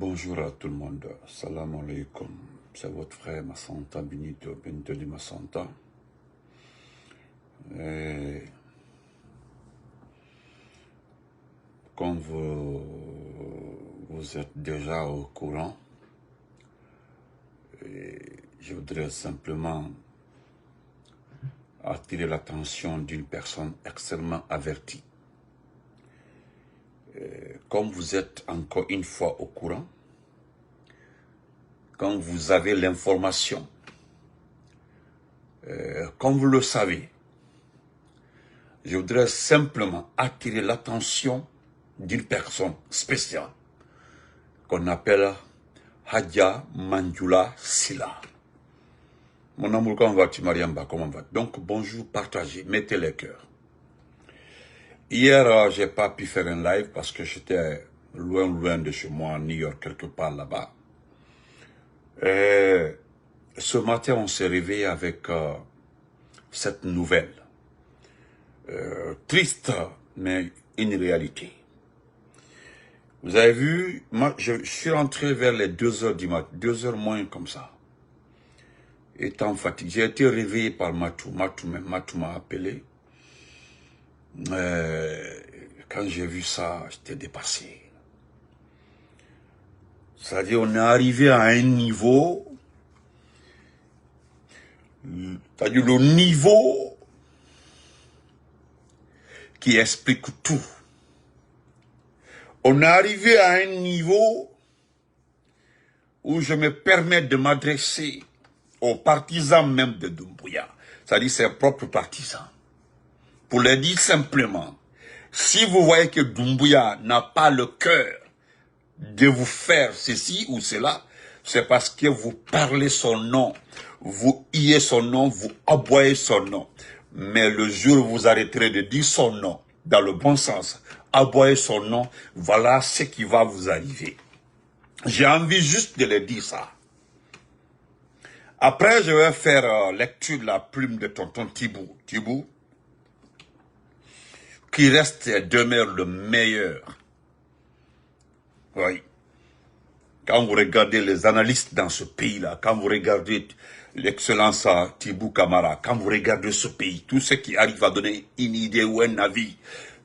Bonjour à tout le monde, salam alaikum, c'est votre frère Massanta Benito Benteli Massanta. Et comme vous êtes déjà au courant, je voudrais simplement attirer l'attention d'une personne extrêmement avertie. Comme vous êtes encore une fois au courant, quand vous avez l'information, comme vous le savez, je voudrais simplement attirer l'attention d'une personne spéciale qu'on appelle Hadja Manjula Sila. Mon amour, comment vas-tu, Mariamba? Comment vas-tu? Donc, bonjour, partagez, mettez les cœurs. Hier, j'ai pas pu faire un live parce que j'étais loin de chez moi, à New York, quelque part là-bas. Ce matin, on s'est réveillé avec cette nouvelle. Triste, mais une réalité. Vous avez vu, moi, je suis rentré vers les 2 heures du matin, 2 heures moins comme ça. Étant fatigué, j'ai été réveillé par Matou. Matou m'a appelé. Quand j'ai vu ça, j'étais dépassé. C'est-à-dire, on est arrivé à un niveau, c'est-à-dire le niveau qui explique tout. On est arrivé à un niveau où je me permets de m'adresser aux partisans même de Doumbouya, c'est-à-dire ses propres partisans, pour leur dire simplement, si vous voyez que Doumbouya n'a pas le cœur de vous faire ceci ou cela, c'est parce que vous parlez son nom, vous hiez son nom, vous aboyez son nom. Mais le jour où vous arrêterez de dire son nom, dans le bon sens, aboyer son nom, voilà ce qui va vous arriver. J'ai envie juste de le dire ça. Après, je vais faire lecture de la plume de tonton Thibou. Thibou, qui reste et demeure le meilleur. Oui. Quand vous regardez les analystes dans ce pays-là, quand vous regardez l'excellence Thibou Camara, quand vous regardez ce pays, tout ce qui arrive à donner une idée ou un avis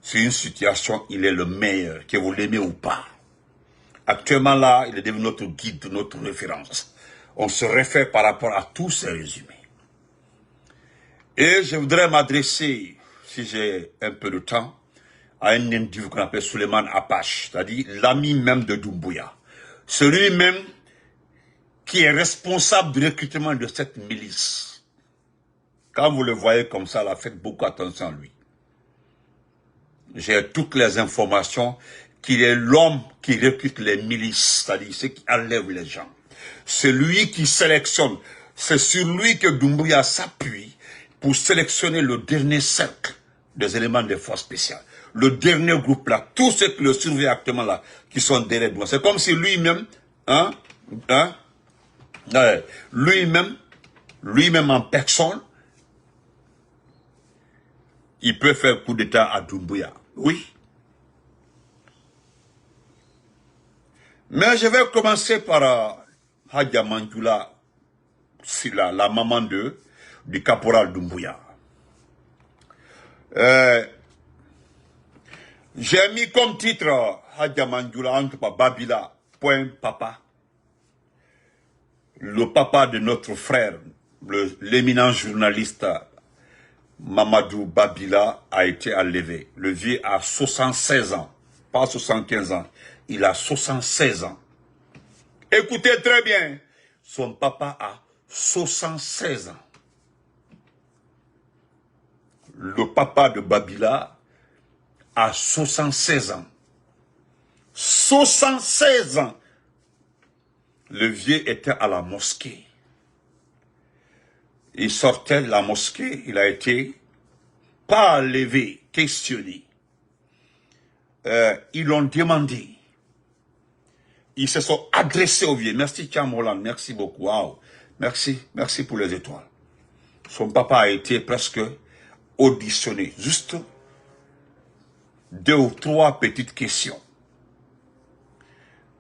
sur une situation, il est le meilleur, que vous l'aimez ou pas. Actuellement là, il est devenu notre guide, notre référence. On se réfère par rapport à tous ces résumés. Et je voudrais m'adresser, si j'ai un peu de temps, à un individu qu'on appelle Suleiman Apache, c'est-à-dire l'ami même de Doumbouya. Celui même qui est responsable du recrutement de cette milice. Quand vous le voyez comme ça, là, faites beaucoup attention à lui. J'ai toutes les informations qu'il est l'homme qui recrute les milices, c'est-à-dire ceux qui enlèvent les gens. C'est lui qui sélectionne. C'est sur lui que Doumbouya s'appuie pour sélectionner le dernier cercle des éléments des forces spéciales. Le dernier groupe là, tous ceux qui le surveillent actuellement là, qui sont derrière moi. C'est comme si lui-même, lui-même en personne, il peut faire coup d'état à Doumbouya. Oui. Mais je vais commencer par Hadja Manjula Sila, la maman du caporal Doumbouya. J'ai mis comme titre Hadja Manjula entre Babila, point papa. Le papa de notre frère, l'éminent journaliste Mamadou Babila a été enlevé. Le vieux a 76 ans, pas 75 ans. Il a 76 ans. Écoutez très bien, son papa a 76 ans. Le papa de Babila a 76 ans. 76 ans. Le vieux était à la mosquée. Il sortait de la mosquée, il a été pas enlevé, questionné. Ils l'ont demandé. Ils se sont adressés au vieux. Merci Tiamolan, merci beaucoup. Wow. Merci pour les étoiles. Son papa a été presque auditionné. Juste 2 ou 3 petites questions.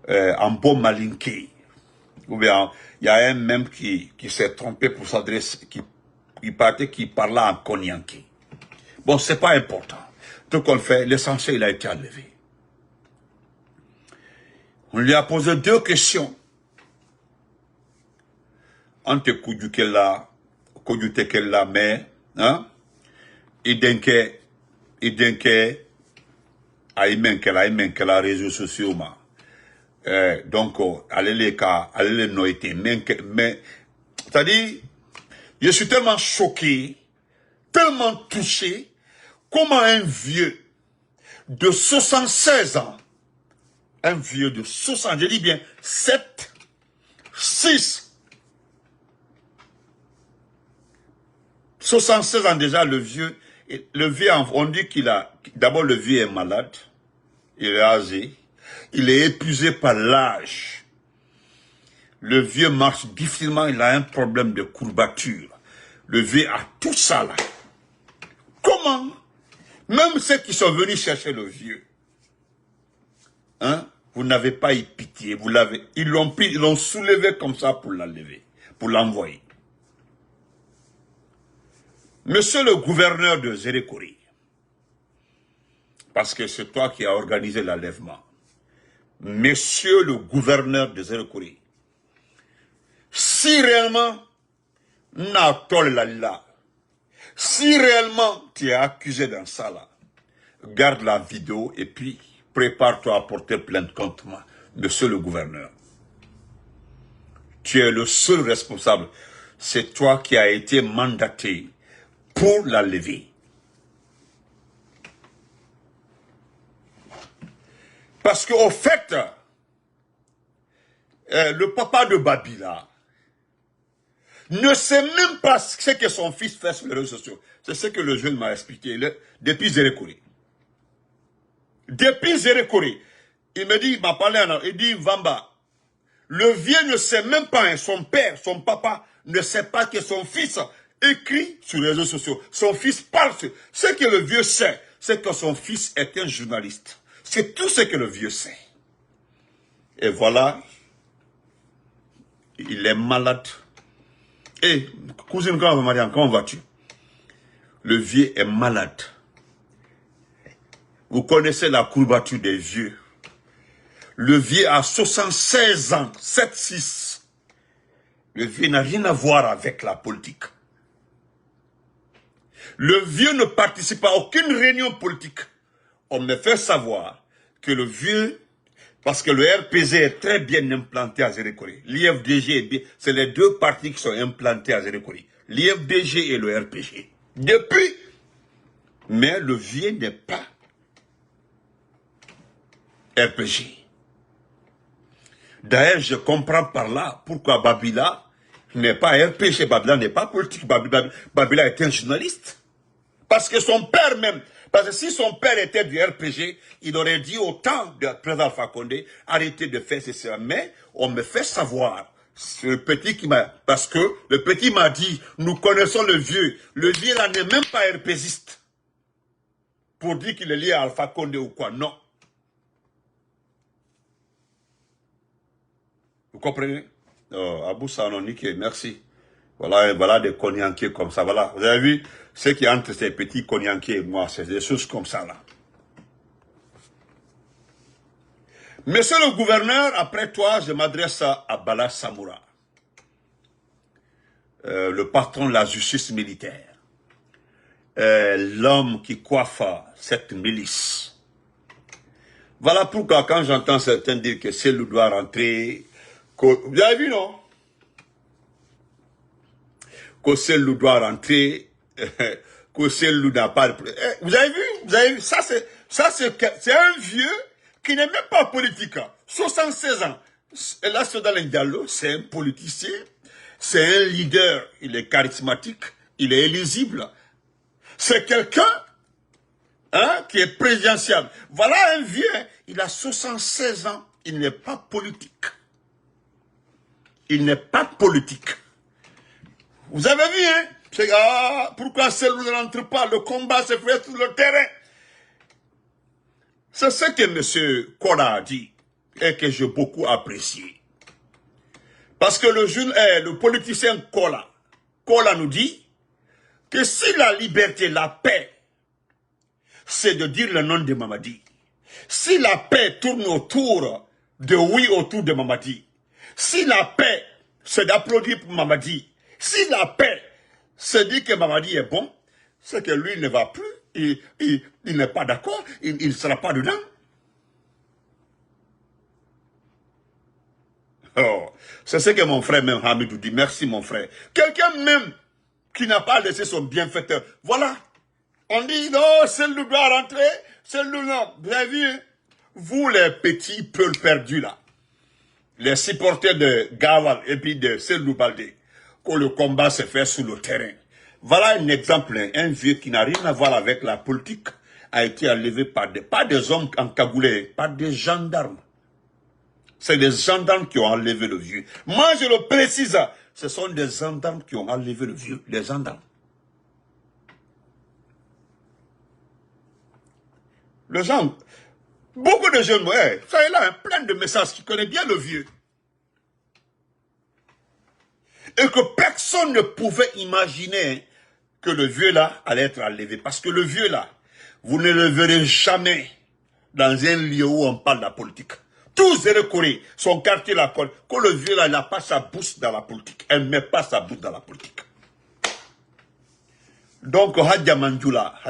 en bon malinqué. Ou bien, il y a un même qui s'est trompé pour s'adresser, qui parlait en konyanké. Bon, c'est pas important. Tout qu'on fait, l'essentiel, il a été enlevé. On lui a posé 2 questions. Ante kujukela, kujutekela, mais, hein, idenke, aimenkela réseaux sociaux, ma. Donc, allez les noiter, mais, c'est-à-dire, je suis tellement choqué, tellement touché, comment un vieux de 76 ans, un vieux de 60, je dis bien 7, 6, 76 ans déjà, le vieux, on dit qu'il a, d'abord le vieux est malade, il est âgé, il est épuisé par l'âge. Le vieux marche difficilement, il a un problème de courbature. Le vieux a tout ça là. Comment? Même ceux qui sont venus chercher le vieux, hein, vous n'avez pas eu pitié, ils l'ont pris, ils l'ont soulevé comme ça pour l'enlever, pour l'envoyer. Monsieur le gouverneur de Zérékori, parce que c'est toi qui as organisé l'enlèvement, monsieur le gouverneur de Zérékori, si réellement, si réellement tu es accusé dans ça là, garde la vidéo et puis prépare-toi à porter plainte contre moi, monsieur le gouverneur. Tu es le seul responsable. C'est toi qui as été mandaté pour la lever. Parce qu'au fait, le papa de Babila ne sait même pas ce que son fils fait sur les réseaux sociaux. C'est ce que le jeune m'a expliqué depuis Zérékori. Depuis Zérékori, il me dit, il m'a parlé, il dit, Vamba, le vieux ne sait même pas, hein, son père, son papa, ne sait pas que son fils écrit sur les réseaux sociaux. Son fils parle. Ce que le vieux sait, c'est que son fils est un journaliste. C'est tout ce que le vieux sait. Et voilà, il est malade. Et, cousine, comment vas-tu? Le vieux est malade. Vous connaissez la courbature des vieux. Le vieux a 76 ans, 7-6. Le vieux n'a rien à voir avec la politique. Le vieux ne participe à aucune réunion politique. On me fait savoir que le vieux, parce que le RPG est très bien implanté à Zérékori. L'IFDG, c'est les 2 partis qui sont implantés à Zérékori. L'IFDG et le RPG. Depuis, mais le vieux n'est pas RPG. D'ailleurs, je comprends par là pourquoi Babila n'est pas RPG. Babila n'est pas politique. Babila est un journaliste. Parce que son père même, parce que si son père était du RPG, il aurait dit au temps de président Alpha Condé, arrêtez de faire ceci. Mais on me fait savoir, c'est le petit qui m'a, parce que le petit m'a dit, nous connaissons le vieux. Le vieux là n'est même pas RPGiste. Pour dire qu'il est lié à Alpha Condé ou quoi, non. Vous comprenez? Abou Sanonike, merci. Voilà des konyanké comme ça. Voilà. Vous avez vu ce qui est entre ces petits konyanké et moi, c'est des choses comme ça là. Monsieur le gouverneur, après toi, je m'adresse à Bala Samoura, le patron de la justice militaire, l'homme qui coiffe cette milice. Voilà pourquoi quand j'entends certains dire que Cellou doit rentrer, vous avez vu non? Que Cellou doit rentrer, que Cellou n'a pas de... Vous avez vu? Ça c'est un vieux qui n'est même pas politique. 76 ans. Et là, c'est dans le Diallo, c'est un politicien, c'est un leader, il est charismatique, il est éligible. C'est quelqu'un qui est présidentiel. Voilà un vieux, il a 76 ans, il n'est pas politique. Il n'est pas politique. Vous avez vu, hein? Pourquoi Cellou ne rentre pas? Le combat se fait sur le terrain. C'est ce que M. Koda a dit. et que j'ai beaucoup apprécié. Parce que le politicien Kola nous dit que si la liberté, la paix, c'est de dire le nom de Mamadi, si la paix tourne autour de oui autour de Mamadi, si la paix, c'est d'applaudir pour Mamadi, si la paix, c'est de dire que Mamadi est bon, c'est que lui ne va plus, il n'est pas d'accord, il ne sera pas dedans. Oh, c'est ce que mon frère même Hamidou dit. Merci mon frère. Quelqu'un même qui n'a pas laissé son bienfaiteur. Voilà. On dit non, celle-là doit rentrer, celle-là non. Vous avez vu, hein? Vous les petits peuls perdus là, les supporters de Gawal et puis de Selou Baldé, quand le combat se fait sur le terrain. Voilà un exemple, hein. Un vieux qui n'a rien à voir avec la politique a été enlevé par pas des hommes encagoulés, par des gendarmes. C'est des gendarmes qui ont enlevé le vieux. Moi, je le précise, ce sont des gendarmes qui ont enlevé le vieux. Les gendarmes. Les gens, beaucoup de jeunes, ouais, ça est là, plein de messages qui connaissent bien le vieux. Et que personne ne pouvait imaginer que le vieux là allait être enlevé. Parce que le vieux là, vous ne le verrez jamais dans un lieu où on parle de la politique. Tous les Corée, son quartier la colle. Quand le vieux là, il n'a pas sa bouche dans la politique. Elle ne met pas sa bouche dans la politique. Donc, Hadja Mandjoula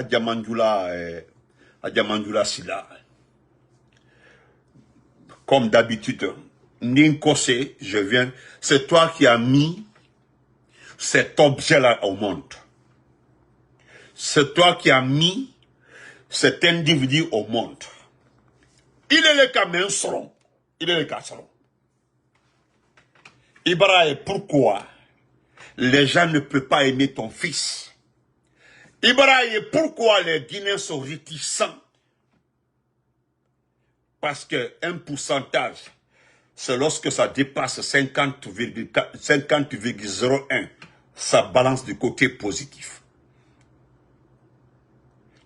Silla, comme d'habitude, Ninkose, je viens, c'est toi qui as mis cet objet-là au monde. C'est toi qui as mis cet individu au monde. Il est le Kamensron. Il est le Kasron. Ibrahim, pourquoi les gens ne peuvent pas aimer ton fils? Ibrahim, pourquoi les Guinéens sont réticents? Parce qu'un pourcentage, c'est lorsque ça dépasse 50,01, ça balance du côté positif.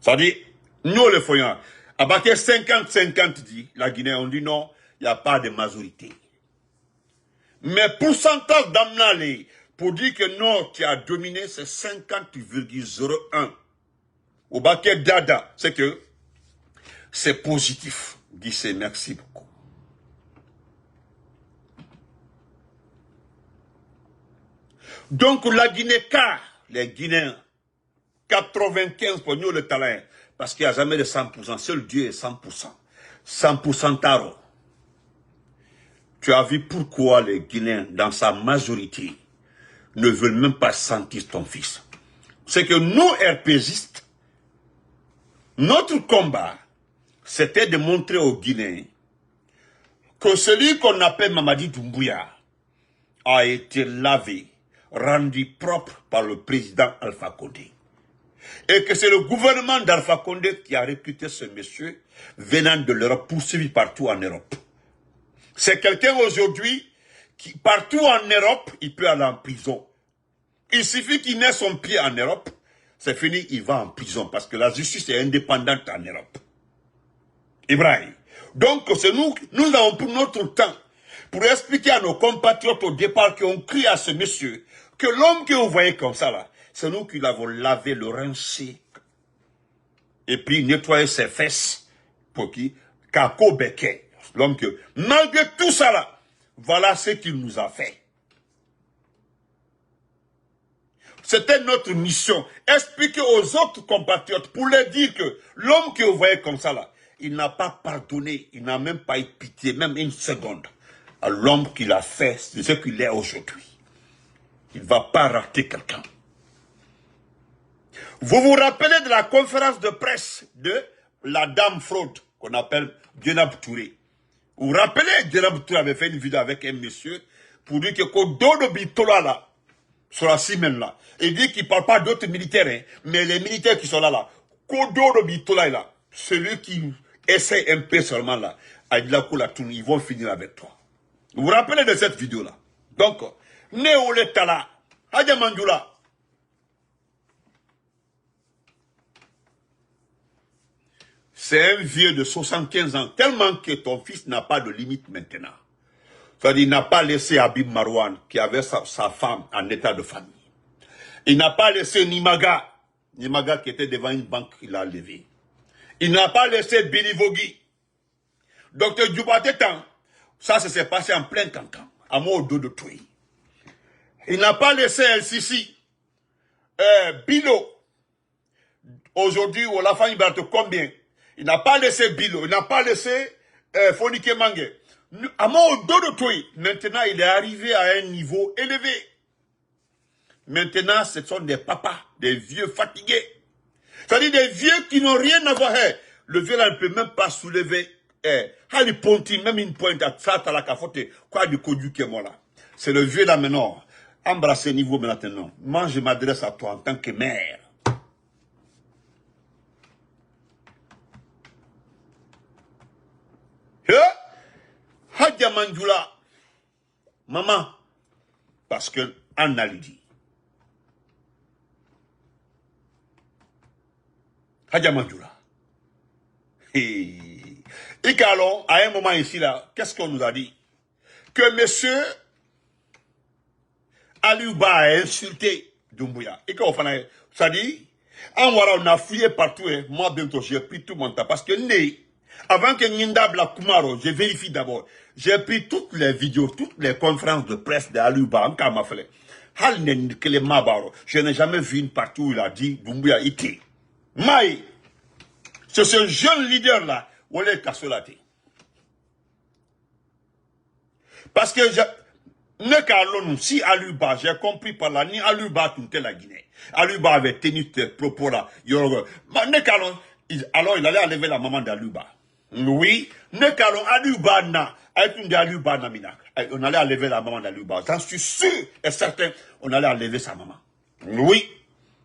Ça dit, nous les Foyans, à partir de 50-50 dit, la Guinée, on dit non, il n'y a pas de majorité. Mais pourcentage d'Amnali, pour dire que non, qui a dominé, c'est 50,01. Au baquet Dada, c'est que c'est positif. Guissé, merci beaucoup. Donc la Guinée, car les Guinéens, 95 pour nous le talent, parce qu'il n'y a jamais de 100%, seul Dieu est 100%. 100% taro. Tu as vu pourquoi les Guinéens, dans sa majorité, ne veulent même pas sentir ton fils. C'est que nous, RPGistes, notre combat, c'était de montrer aux Guinéens que celui qu'on appelle Mamadi Doumbouya a été lavé, rendu propre par le président Alpha Condé. Et que c'est le gouvernement d'Alpha Condé qui a recruté ce monsieur venant de l'Europe, poursuivi partout en Europe. C'est quelqu'un aujourd'hui qui, partout en Europe, il peut aller en prison. Il suffit qu'il mette son pied en Europe, c'est fini, il va en prison parce que la justice est indépendante en Europe. Ibrahim. Donc, c'est nous avons pris notre temps pour expliquer à nos compatriotes au départ qui ont crié à ce monsieur que l'homme que vous voyez comme ça là, c'est nous qui l'avons lavé, le rincé et puis nettoyé ses fesses pour qui Kako Beke. L'homme que, malgré tout ça là, voilà ce qu'il nous a fait. C'était notre mission. Expliquer aux autres compatriotes pour leur dire que l'homme que vous voyez comme ça là, il n'a pas pardonné, il n'a même pas eu pitié, même une seconde, à l'homme qu'il a fait, c'est ce qu'il est aujourd'hui. Il ne va pas rater quelqu'un. Vous vous rappelez de la conférence de presse de la dame fraude, qu'on appelle Djenab Touré. Vous vous rappelez, Djenab Touré avait fait une vidéo avec un monsieur, pour dire que Kodo Bitola là, sur la semaine là, il dit qu'il ne parle pas d'autres militaires, hein, mais les militaires qui sont là, Kodo Bitola là, celui qui essaie un peu seulement là, ils vont finir avec toi. Vous vous rappelez de cette vidéo là? Donc, Néolé Tala, Hadja Mandjoula. C'est un vieux de 75 ans, tellement que ton fils n'a pas de limite maintenant. C'est-à-dire, il n'a pas laissé Habib Marouane, qui avait sa femme en état de famille. Il n'a pas laissé Nimaga qui était devant une banque, il l'a levé. Il n'a pas laissé Billy Vogui. Docteur Djoubatetan, ça s'est passé en plein cancan, à mon dos de Touy. Il n'a pas laissé El Sisi, Bilo. Aujourd'hui, la famille va te combien? Il n'a pas laissé Bilo, il n'a pas laissé Fonike Mange. À mon dos de Touy, maintenant il est arrivé à un niveau élevé. Maintenant, ce sont des papas, des vieux fatigués. C'est-à-dire des vieux qui n'ont rien à voir. Le vieux là ne peut même pas soulever. Même une pointe à ça, à la cafote. Quoi du codu qui est moi là. C'est le vieux là maintenant. Embrasser niveau maintenant. Moi, je m'adresse à toi en tant que mère. Hadja Manjoula. Maman. Parce que Anna lui dit. Hadja Manjoula. Et qu'alors, à un moment ici là, qu'est-ce qu'on nous a dit? Que monsieur Aliouba a insulté Doumbouya. Et qu'on fait, ça dit, en voilà, on a fouillé partout, hein. Moi bientôt j'ai pris tout mon temps. Parce que avant que Ninda la Kumaro, je vérifie d'abord. J'ai pris toutes les vidéos, toutes les conférences de presse d'Aliouba, en Kamafle. Je n'ai jamais vu une partie où il a dit Doumbouya ité. Maï, c'est ce jeune leader là, où est Kassolate. Parce que si Aliouba, j'ai compris par là, ni Aliouba tout la Guinée. Aliouba avait tenu tes propos là. Alors il allait enlever la maman d'Aliouba. Oui, Aliouba na, on allait enlever la maman d'Aliouba. J'en suis sûr et certain, on allait enlever sa maman. Oui,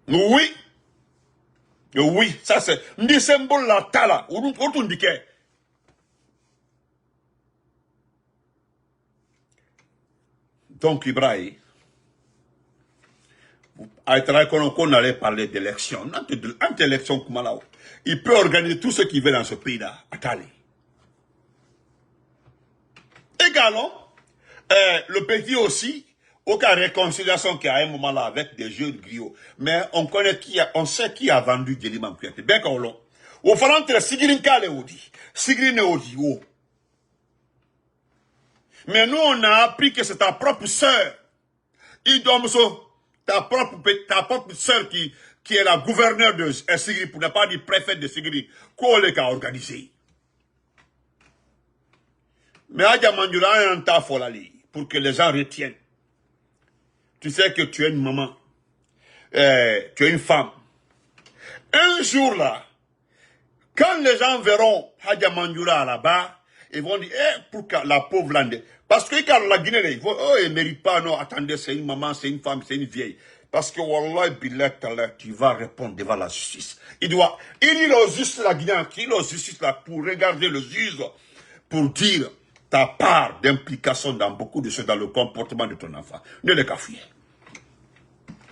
oui, oui, ça c'est, ni symbole la tala, ou nous dit que. Donc, Ibrahim, qu'on allait parler d'élection. Entre élection, il peut organiser tout ce qu'il veut dans ce pays-là. Attendez. Également, le pays aussi, aucune réconciliation qu'il y a à un moment là avec des jeunes griots. Mais on connaît on sait qui a vendu Djeliman Kouyaté. Bien qu'on l'a. Au fond, entre Sigrin Kale Odi, Sigrin Odi, mais nous, on a appris que c'est ta propre sœur. Ta propre sœur qui est la gouverneure de Sigri, pour ne pas dire préfète de Sigri, qu'on l'a organisé. Mais Hadja Manjoula a un tas folali pour que les gens retiennent. Tu sais que tu es une maman, tu es une femme. Un jour là, quand les gens verront Hadja Manjoula là-bas, ils vont dire, pourquoi la pauvre lande. Parce que quand la Guinée, ils vont, oh, elle ne mérite pas, non, attendez, c'est une maman, c'est une femme, c'est une vieille. Parce que, wallah, billet, tu vas répondre devant la justice. Il dit au juge la Guinée, il au justice là, pour regarder le juge, pour dire ta part d'implication dans beaucoup de choses, dans le comportement de ton enfant. Ne le cafouillez.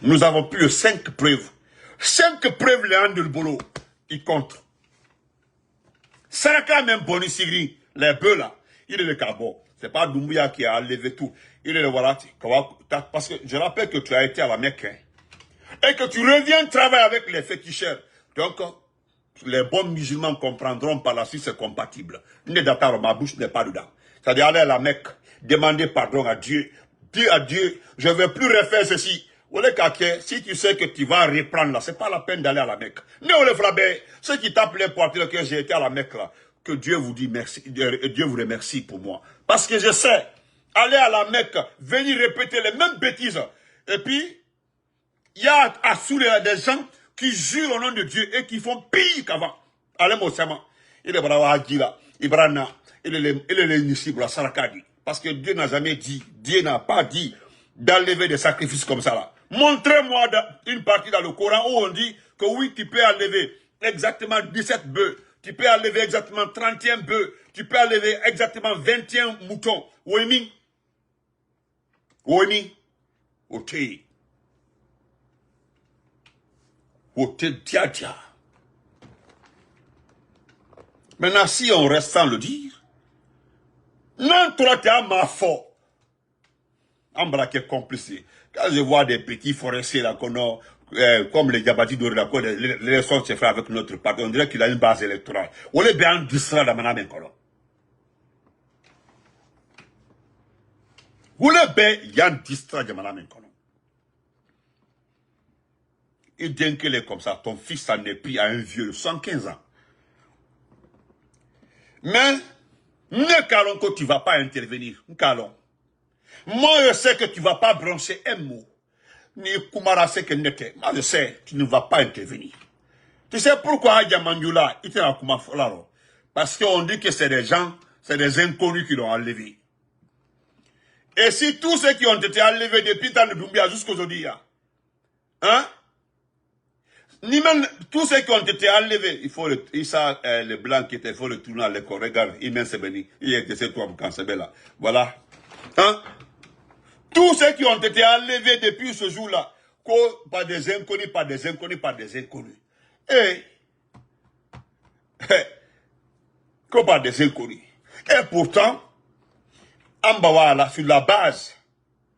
Nous avons plus de 5 preuves. 5 preuves, Léandre le boulot, il compte. Saraka même Boni Sigri, les bœufs là, il est le cabot. C'est pas Doumbouya qui a enlevé tout. Il est le voilà. Parce que je rappelle que tu as été à la Mecque. Hein, et que tu reviens travailler avec les féticheurs. Donc, les bons musulmans comprendront par la suite c'est compatible. Ma bouche n'est pas dedans. C'est-à-dire aller à la Mecque, demander pardon à Dieu. Dire à Dieu, je ne vais plus refaire ceci. Si tu sais que tu vas reprendre là, c'est pas la peine d'aller à la Mecque. Ceux qui tapent les portes que j'ai été à la Mecque là, que Dieu vous dit merci, Dieu vous remercie pour moi. Parce que je sais, aller à la Mecque, venir répéter les mêmes bêtises. Et puis, il y a à Soule des gens qui jurent au nom de Dieu et qui font pire qu'avant. Allez, mon serment. Il est bravo à Gila, Ibrana, il est l'initible à Sarakadi. Parce que Dieu n'a jamais dit, Dieu n'a pas dit d'enlever des sacrifices comme ça là. Montrez-moi une partie dans le Coran où on dit que oui, tu peux enlever exactement 17 bœufs. Tu peux enlever exactement 31 bœufs. Tu peux enlever exactement 21 moutons. Ouemi. Ouemi. Ote. Ote diadia. Maintenant, si on reste sans le dire, non, toi, tu as ma faute. En braquet complice. Quand je vois des petits forestiers là, comme les Diabati de la l'élection se fait avec notre parti, on dirait qu'il a une base électorale. On est bien distrait dans Madame Colon. Vous le bien, il y a un distrait de Madame Colon. Et bien qu'il est comme ça, ton fils en est pris à un vieux de 115 ans. Mais, ne calons que tu ne vas pas intervenir. Calons. Moi, je sais que tu ne vas pas brancher un mot. Ni Koumara sait que n'était. Moi, je sais, tu ne vas pas intervenir. Tu sais pourquoi Adja Mandioula était à Koumafolaro? Parce qu'on dit que c'est des gens, c'est des inconnus qui l'ont enlevé. Et si tous ceux qui ont été enlevés depuis le temps de Doumbia jusqu'aujourd'hui, hein? Ni même tous ceux qui ont été enlevés, il faut le blanc qui était, il faut le tourner à l'école. Regarde, il m'a béni. Il est de cette toi quand c'est là. Voilà. Hein? Tous ceux qui ont été enlevés depuis ce jour-là, par des inconnus, par des inconnus, par des inconnus. Et, par des inconnus. Et pourtant, en Bawala, sur la base,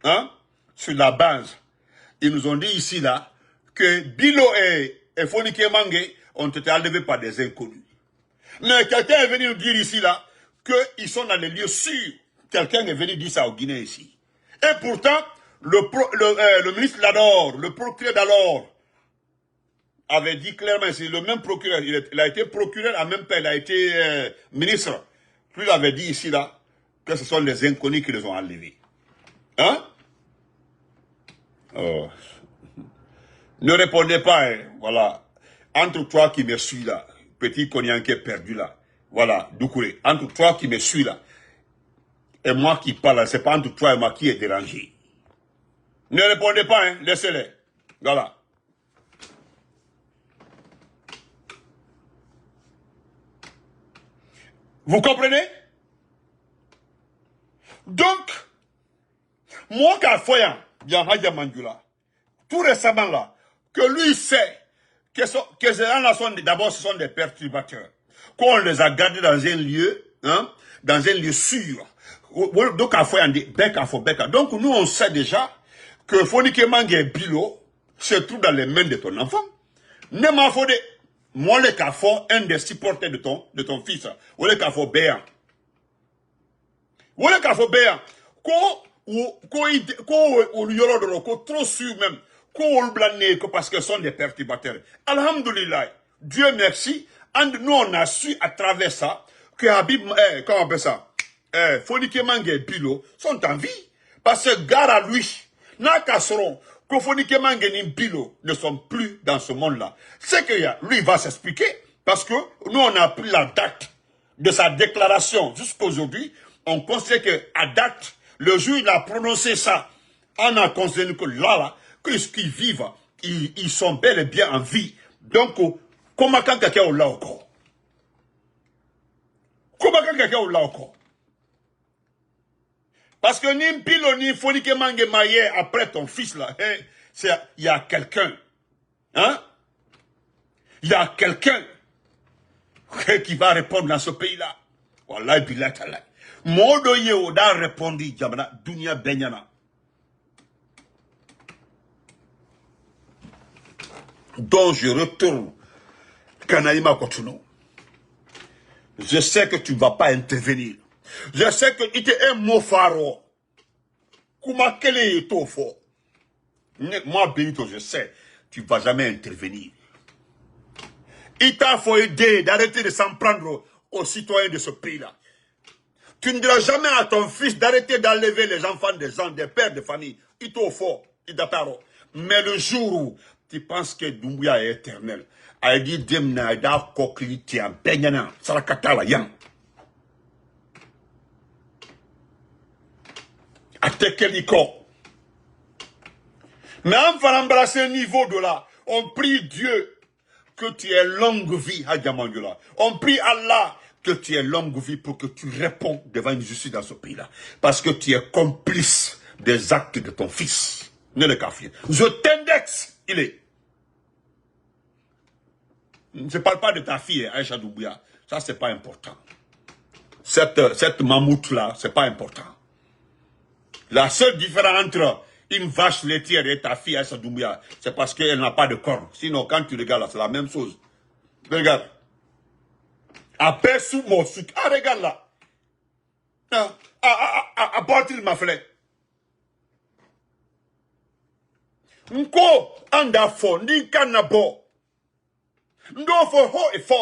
hein, sur la base, ils nous ont dit ici, là, que Bilo et Fonike Mange ont été enlevés par des inconnus. Mais quelqu'un est venu nous dire ici, là, qu'ils sont dans les lieux sûrs. Quelqu'un est venu dire ça au Guinée ici. Et pourtant, le ministre d'alors, le procureur d'alors, avait dit clairement, c'est le même procureur, il a été procureur, en même temps il a été ministre. Lui, il avait dit ici, là, que ce sont les inconnus qui les ont enlevés. Hein? Oh. Ne répondez pas, hein, voilà. Entre toi qui me suis là, petit Konyanké perdu là, voilà, Doucouré, entre toi qui me suis là, et moi qui parle, c'est pas entre toi et moi qui est dérangé. Ne répondez pas, hein, laissez-les. Voilà. Vous comprenez? Donc, moi, Kafoyan, Hadja Mandioula, tout récemment là, que lui sait que ces gens-là sont, d'abord, ce sont des perturbateurs. Qu'on les a gardés dans un lieu, hein, dans un lieu sûr. Donc, Kafoyan dit, Beka. Donc, nous, on sait déjà que Fonike Mange et Bilo se trouvent dans les mains de ton enfant. Ne m'en faut de, moi, le Kafo, un des supporters de ton fils, ou le Kafo Béan. Ou le Kafo Béan. Trop sûr même, parce que ce sont des perturbateurs. Alhamdulillah, Dieu merci, nous on a su à travers ça, que Habib, comment on appelle ça, Fonike Mange et Bilo sont en vie. Parce que gare à lui, Nakasoron, que Fonike Mange et Bilo ne sont plus dans ce monde-là. C'est que lui va s'expliquer, parce que nous on a pris la date de sa déclaration jusqu'à aujourd'hui. On considère qu'à date, le jour où il a prononcé ça, on a considéré que là, qu'ils vivent, ils sont bel et bien en vie. Donc, comment quelqu'un est là encore? Comment quelqu'un est là encore? Parce que ni Bilo ni Fonike Mange Maye après ton fils là, il y a quelqu'un, hein? Il y a quelqu'un qui va répondre dans ce pays-là. Wallahi billahi ta'ala. Modo Yeo da répondu, Jamana, Dunia Benyana. Donc je retourne, Kanaïma Kotuno. Je sais que tu ne vas pas intervenir. Je sais que tu es un mot pharo. Comment quel est ton fort? Moi, Benito, je sais, tu ne vas jamais intervenir. Il t'a faut aider d'arrêter de s'en prendre aux citoyens de ce pays-là. Tu ne diras jamais à ton fils d'arrêter d'enlever les enfants des gens, des pères de famille. Il t'en faut, il t'apparo. Mais le jour où tu penses que Doumbouya est éternel, a dit Demna, da kokli tian, penyana, sarakatala yang. Atekeliko. Mais on va embrasser un niveau de là. On prie Dieu que tu aies longue vie, Hadja Mandioula. On prie Allah que tu aies longue vie pour que tu réponds devant une justice dans ce pays-là. Parce que tu es complice des actes de ton fils. Ne le café. Je t'indexe, il est. Je ne parle pas de ta fille, Aïcha Doumbouya. Ça, c'est pas important. Cette mammouth-là, c'est pas important. La seule différence entre une vache laitière et ta fille Aïcha Doumbouya, c'est parce qu'elle n'a pas de cornes. Sinon, quand tu regardes là, c'est la même chose. Regarde. Aperçu mon sucre. Ah, regarde là. À partir de ma flèche. Nko, anda fo, ni kanabo. Ndo fo ho e fo.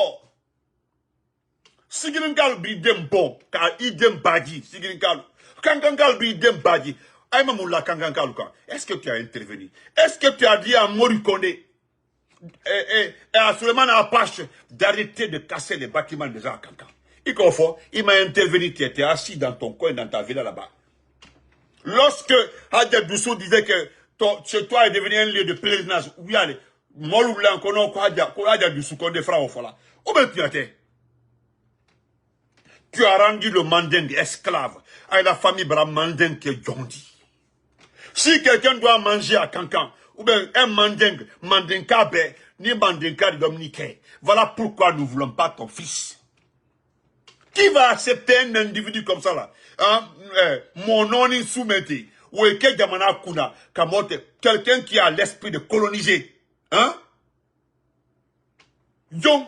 Sigirinkal bi dem bon, ka idem baji, sigirinkal. Kankankal bi dem baji. Aïma moula kankankal ka. Est-ce que tu as intervenu? Est-ce que tu as dit à Morikone et à Suleiman Apache d'arrêter de casser les bâtiments des gens à Kankan? Il m'a intervenu, tu étais assis dans ton coin, dans ta villa là-bas. Lorsque Hadja Doussou disait que chez toi est devenu un lieu de pèlerinage, où il y a les Moloublan, qu'on a Hadja Doussou, qu'on défra au fola. Où ben tu étais? Tu as rendu le manding esclave à la famille Bram Manding qui est Jondi. Si quelqu'un doit manger à Kankan, ou bien un manding kabe, ni manding de Dominique, voilà pourquoi nous ne voulons pas ton fils. Qui va accepter un individu comme ça là? Hein? Mon nom est soumetté. Ou est quelqu'un qui a l'esprit de coloniser. Hein? Donc,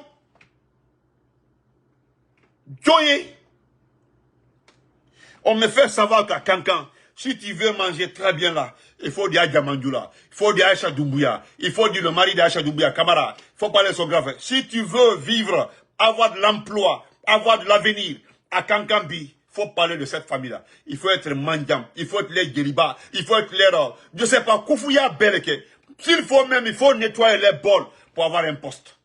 on me fait savoir qu'à Kankan, si tu veux manger très bien là, il faut dire Diamandjoula, il faut dire Aïcha Doumbouya, il faut dire le mari d'Aïcha Doumbouya, Kamara, il faut parler de son grand frère. Si tu veux vivre, avoir de l'emploi, avoir de l'avenir, à Kankambi, il faut parler de cette famille-là. Il faut être Mandjam, il faut être les Djeriba, il faut être les... Je ne sais pas, Koufouya Beleke. S'il faut même, il faut nettoyer les bols pour avoir un poste.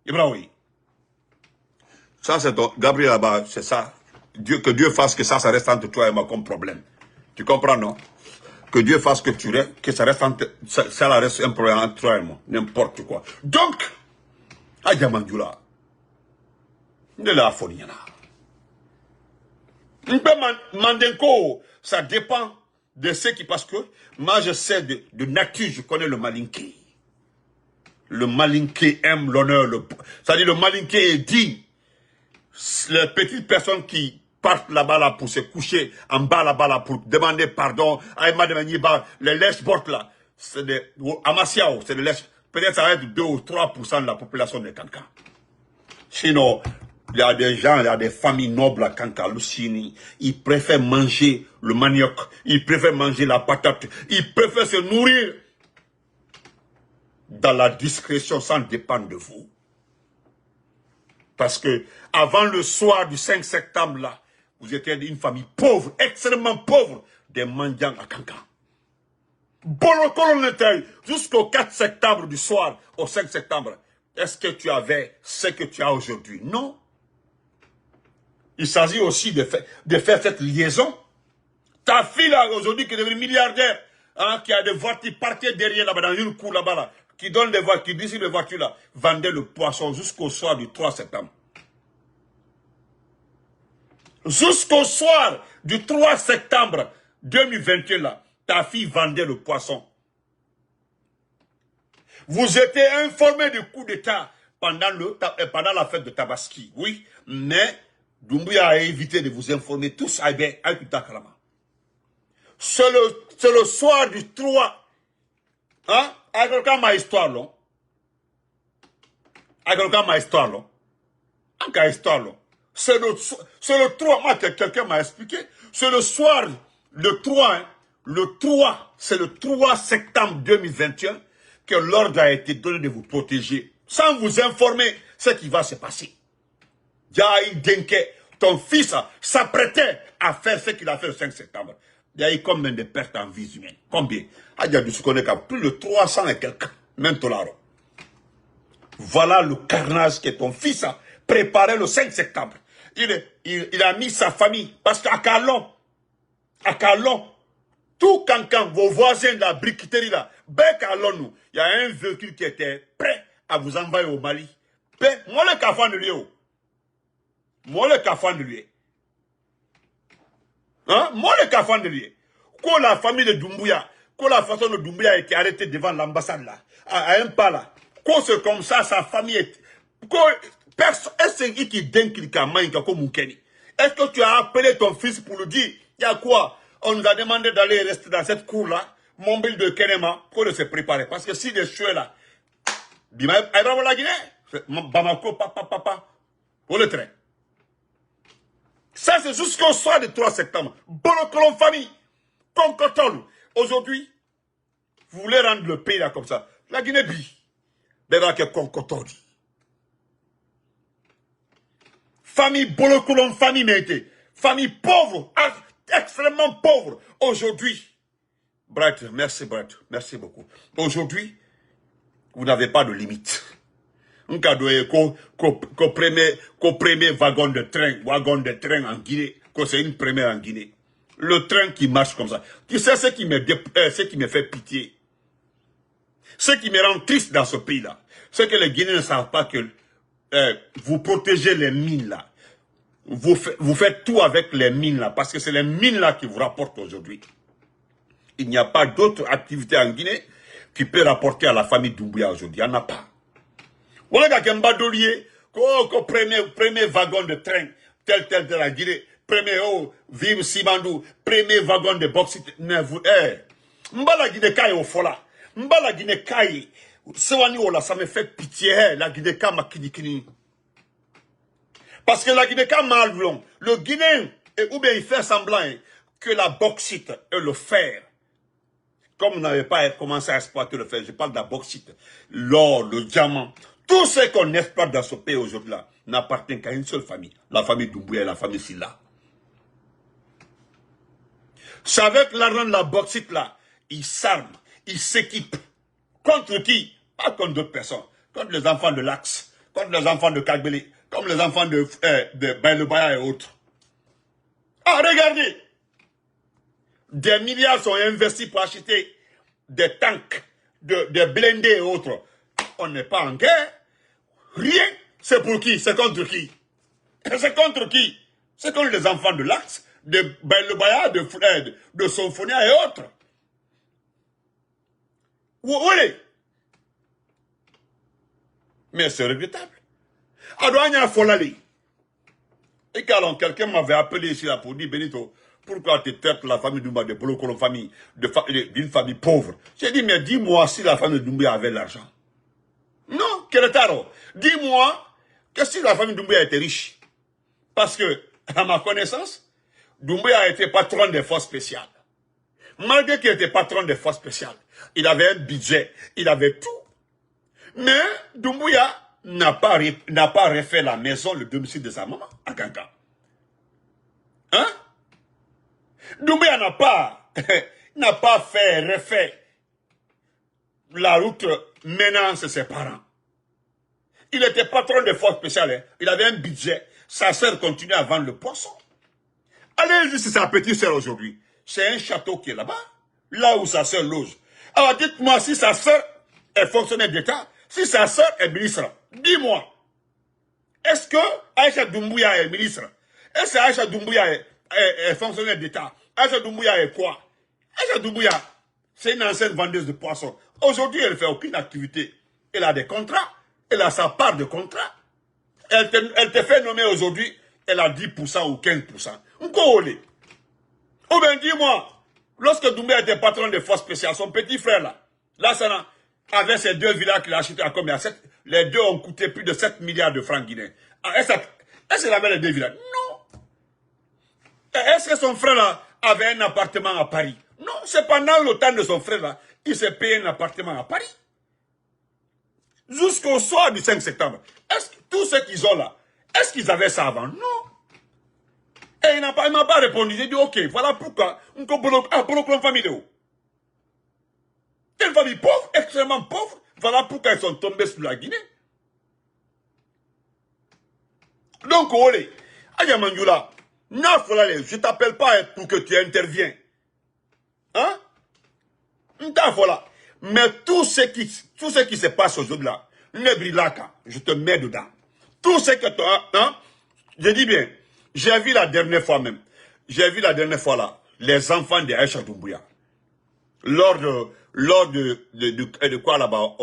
Ibrahim. Ça, c'est ton... Gabriel là-bas, c'est ça. Que Dieu fasse que ça reste entre toi et moi comme problème. Tu comprends, non? Que Dieu fasse que ça reste un problème entre toi et moi. N'importe quoi. Donc, Adjamandjoula, de la folie là. Mandenko, ça dépend de ce qui, parce que moi je sais de nature, je connais le malinké. Le malinké aime l'honneur, c'est-à-dire le malinké est digne. Les petites personnes qui partent là-bas là pour se coucher en bas là-bas là pour demander pardon à Emma de Maniba, les lèches-bortes là, c'est des Amasiao, c'est des lèches. Peut-être ça va être 2 ou 3% de la population de Kanka. Sinon, il y a des gens, il y a des familles nobles à Kanka, Lucini, ils préfèrent manger le manioc, ils préfèrent manger la patate, ils préfèrent se nourrir dans la discrétion sans dépendre de vous. Parce que avant le soir du 5 septembre là, vous étiez une famille pauvre, extrêmement pauvre, des mendiants à Kanka. Jusqu'au 4 septembre du soir, au 5 septembre, est-ce que tu avais ce que tu as aujourd'hui? Non. Il s'agit aussi de faire cette liaison. Ta fille là, aujourd'hui, qui est devenue milliardaire, hein, qui a des voitures parquées derrière là-bas, dans une cour là-bas, là, qui donne des voitures, qui décide les voitures là, vendait le poisson jusqu'au soir du 3 septembre. Jusqu'au soir du 3 septembre 2021 là, ta fille vendait le poisson. Vous étiez informé du coup d'État pendant la fête de Tabaski, oui, mais Doumbouya a évité de vous informer tous à Kalama. C'est le soir du 3, hein, avec ma histoire, là. Avec ma histoire, là. Avec histoire, là. C'est le 3, moi, quelqu'un m'a expliqué, c'est le soir, le 3, hein, le 3, c'est le 3 septembre 2021 que l'ordre a été donné de vous protéger, sans vous informer ce qui va se passer. Yahi Denke, ton fils s'apprêtait à faire ce qu'il a fait le 5 septembre. Il y a eu combien de pertes en vie humaine? Combien? Adja Doussoukoneka, plus de 300 et quelques, même $. Voilà le carnage que ton fils a préparé le 5 septembre. Il a mis sa famille, parce qu'à Kalon, tout Kankan, vos voisins de la briqueterie là, il y a un véhicule qui était prêt à vous envoyer au Mali. Moi le cafan de lui. Moi le cafan de lui. Hein? Moi le cafan de lui. Quand la famille de Doumbouya, quand la façon de Doumbouya a été arrêtée devant l'ambassade là, à un pas là, Quand c'est comme ça, sa famille est... Est-ce que tu as appelé ton fils pour lui dire, il y a quoi? On nous a demandé d'aller rester dans cette cour-là, mobile de Kenema, pour se préparer. Parce que si les cheveux là, la Guinée, Bamako, papa, pour le train. Ça, c'est jusqu'au soir du 3 septembre. Bolokolon famille, Konkotol. Aujourd'hui, vous voulez rendre le pays là comme ça. La Guinée bi. Béva que Konkotol. Famille Bolokolon, famille mété. Famille pauvre, extrêmement pauvre. Aujourd'hui, Bright, merci Bright, merci beaucoup. Aujourd'hui, vous n'avez pas de limite. Un cadeau est qu'au premier wagon de train en Guinée, que c'est une première en Guinée. Le train qui marche comme ça. Tu sais ce qui me fait pitié? Ce qui me rend triste dans ce pays-là, c'est que les Guinéens ne savent pas que vous protégez les mines là. Vous faites tout avec les mines là, parce que c'est les mines là qui vous rapportent aujourd'hui. Il n'y a pas d'autre activité en Guinée qui peut rapporter à la famille Doumbouya aujourd'hui. Il n'y en a pas. Voilà qu'il y a un premier wagon de train, tel de la Guinée, premier Vive Simandou, premier wagon de bauxite. Mbala Guinée Kaye au Fola. Mbala Guinée Kaye. Ça me fait pitié, la Guinée Kaye Makinikini. Parce que la Guinée Kaye Malblon, le Guinéen, ou bien il fait semblant que la bauxite et le fer, comme vous n'avez pas commencé à exploiter le fer, je parle de la bauxite, l'or, le diamant, tout ce qu'on exploite dans ce pays aujourd'hui là n'appartient qu'à une seule famille, la famille Doumbouya et la famille Silla. C'est avec l'argent de la bauxite là, ils s'arment, ils s'équipent. Contre qui? Pas contre d'autres personnes. Contre les enfants de l'Axe, contre les enfants de Kagbeli, comme les enfants de Bailebaya et autres. Ah, regardez! Des milliards sont investis pour acheter des tanks, des blindés et autres. On n'est pas en guerre. Rien. C'est pour qui? C'est contre qui? C'est contre qui? C'est contre les enfants de l'Axe, de Bailebaya, de Sonfonia et autres. Où est? Mais c'est regrettable. Adouania Folali. Et quand quelqu'un m'avait appelé ici là pour dire, Benito, pourquoi tu traites la famille Doumbouya de Bolokolon famille, d'une famille pauvre? J'ai dit, mais dis-moi si la famille Doumbouya avait l'argent. Non, Keretaro. Dis-moi que si la famille Doumbouya était riche. Parce que, à ma connaissance, Doumbouya a été patron des forces spéciales. Malgré qu'il était patron des forces spéciales, il avait un budget, il avait tout. Mais Doumbouya n'a pas refait la maison, le domicile de sa maman, à Kanka. Hein? Doumbouya n'a pas refait la route menant ses parents. Il était patron des forces spéciales, il avait un budget. Sa sœur continuait à vendre le poisson. Allez, c'est sa petite sœur aujourd'hui. C'est un château qui est là-bas, là où sa sœur loge. Alors dites-moi si sa sœur est fonctionnaire d'État, si sa sœur est ministre. Dis-moi, est-ce que Aïcha Doumbouya est ministre? Est-ce que Aïcha Doumbouya est fonctionnaire d'État? Aïcha Doumbouya est quoi? Aïcha Doumbouya, c'est une ancienne vendeuse de poissons. Aujourd'hui, elle ne fait aucune activité. Elle a des contrats. Elle a sa part de contrat. Elle te fait nommer aujourd'hui, elle a 10% ou 15%. Ou bien dis-moi, lorsque Doumbouya était patron des forces spéciales, son petit frère là, ça avec ces deux villas qu'il a achetées à combien? Les deux ont coûté plus de 7 milliards de francs guinéens. Est-ce qu'il avait les deux villas? Non. Est-ce que son frère là avait un appartement à Paris? Non, c'est pendant le temps de son frère là, il s'est payé un appartement à Paris. Jusqu'au soir du 5 septembre. Est-ce que tous ceux qu'ils ont là, est-ce qu'ils avaient ça avant? Non. Et il m'a pas répondu. J'ai dit, ok, voilà pourquoi. Bolokolon famille. Une famille pauvre, extrêmement pauvre. Voilà pourquoi ils sont tombés sur la Guinée. Donc, olé, Ayamanjula, je t'appelle pas pour que tu interviens. Hein? Voilà. Mais tout ce qui se passe aujourd'hui là, Nebrilaka, je te mets dedans. Tout ce que toi, hein? Je dis bien, j'ai vu la dernière fois même, là, les enfants de Aïcha Doumbouya. Lors de quoi là-bas,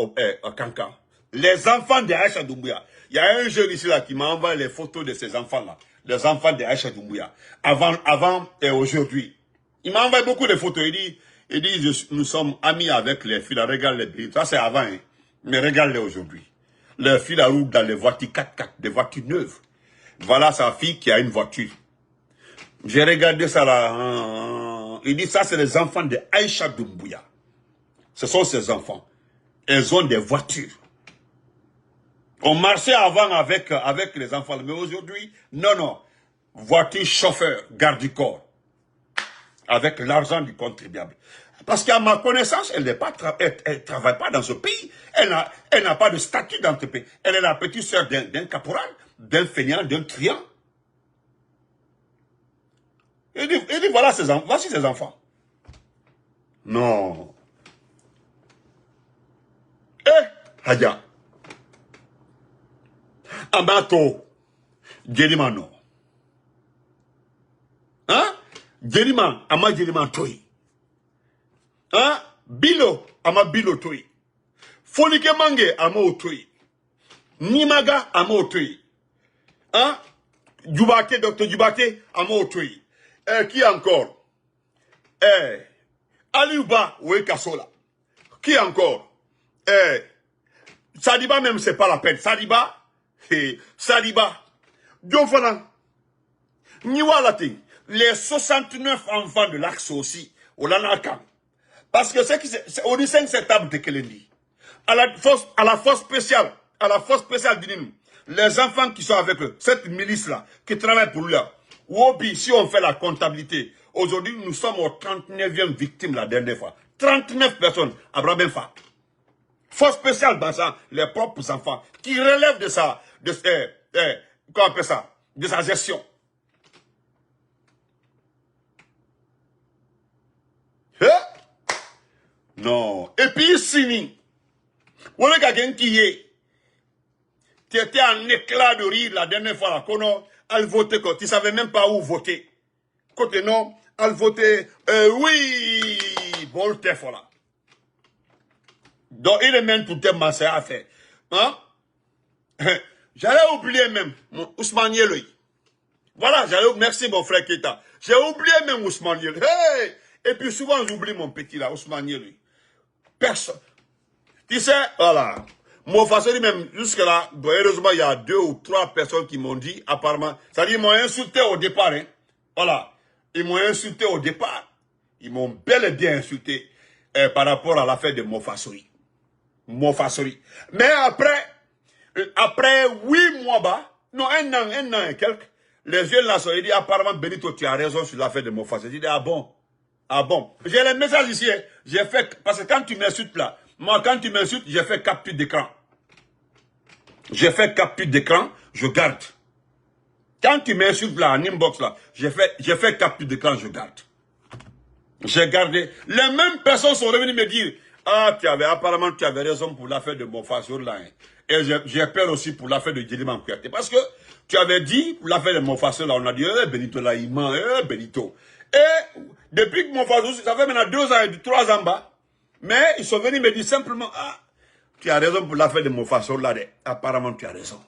à Kanka. Les enfants de Aïcha Doumbouya. Il y a un jeune ici là qui m'a envoyé les photos de ces enfants-là. Les enfants de Aïcha Doumbouya. Avant et aujourd'hui. Il m'a envoyé beaucoup de photos. Il dit nous sommes amis avec les filles. Regarde-les. Ça c'est avant. Hein. Mais regarde-les aujourd'hui. Les filles là roulent dans les voitures 4x4, des voitures neuves. Voilà sa fille qui a une voiture. J'ai regardé ça là. Il dit ça c'est les enfants de Aïcha Doumbouya. Ce sont ses enfants. Elles ont des voitures. On marchait avant avec les enfants, mais aujourd'hui, non. Voiture, chauffeur, garde du corps. Avec l'argent du contribuable. Parce qu'à ma connaissance, elle ne travaille pas dans ce pays. Elle n'a pas de statut dans ce pays. Elle est la petite sœur d'un caporal, d'un fainéant, d'un truand. Il dit voilà voici ses enfants. Non. Hadja. Amato. Djelima non. Hein? Djelima, ama Djelima toi. Hein? Bilo, ama Bilo toi. Fonike mange, ama otoi. Nimaga, ama otoi. Hein? Djoubake, docteur Djoubake, ama otoi. Qui encore? Aliouba, oué Kassola. Qui encore? Sadiba même, c'est pas la peine. Sadiba, Diofana, Niwalati, les 69 enfants de l'Axe aussi, au Lanaka. Parce que c'est au 5 septembre de Kelendi. À la force spéciale d'Inin, les enfants qui sont avec eux, cette milice-là, qui travaille pour lui, Wobi, si on fait la comptabilité, aujourd'hui, nous sommes au 39e victime la dernière fois. 39 personnes, Abraham Fa. Force spéciale dans ça, les propres enfants, qui relèvent de ça, comment on appelle ça, de sa gestion. Non. Et puis, Sini, on a quelqu'un qui est, tu étais en éclat de rire la dernière fois, là, qu'on a voté, quand tu ne savais même pas où voter. Côté non, elle voté, oui, bon, t'es là. Donc, il est même tout un massé à faire. Hein? J'allais oublier même Ousmane Yeloy. Voilà, merci mon frère Keita. J'ai oublié même Ousmane Yeloy. Hey! Et puis souvent j'oublie mon petit là, Ousmane Yeloy. Personne. Tu sais, voilà. Mon façon même, jusque là, heureusement, il y a 2 ou 3 personnes qui m'ont dit, apparemment, c'est-à-dire, ils m'ont insulté au départ, hein. Voilà. Ils m'ont insulté au départ. Ils m'ont bel et bien insulté par rapport à l'affaire de Mofassori. Mais après 8 mois bas, non, un an et quelques, les jeunes là sont dit, apparemment, Benito, tu as raison sur l'affaire de Mofassori. J'ai dit, ah bon? J'ai les messages ici, hein. J'ai fait, parce que quand tu m'insultes là, moi, quand tu m'insultes, j'ai fait capture d'écran. Je garde. Quand tu m'insultes là, en inbox là, j'ai fait capture d'écran, je garde. J'ai gardé. Les mêmes personnes sont revenues me dire, ah, apparemment, tu avais raison pour l'affaire de Mofassori là. Hein. Et j'ai peur aussi pour l'affaire de Djelima Kouyaté. Parce que tu avais dit, pour l'affaire de Mofassori là, on a dit, Benito là, il ment, Benito. Et depuis que Mofassori, ça fait maintenant 2 ans et 3 ans bas, mais ils sont venus me dire simplement, ah, tu as raison pour l'affaire de Mofassori là, apparemment tu as raison.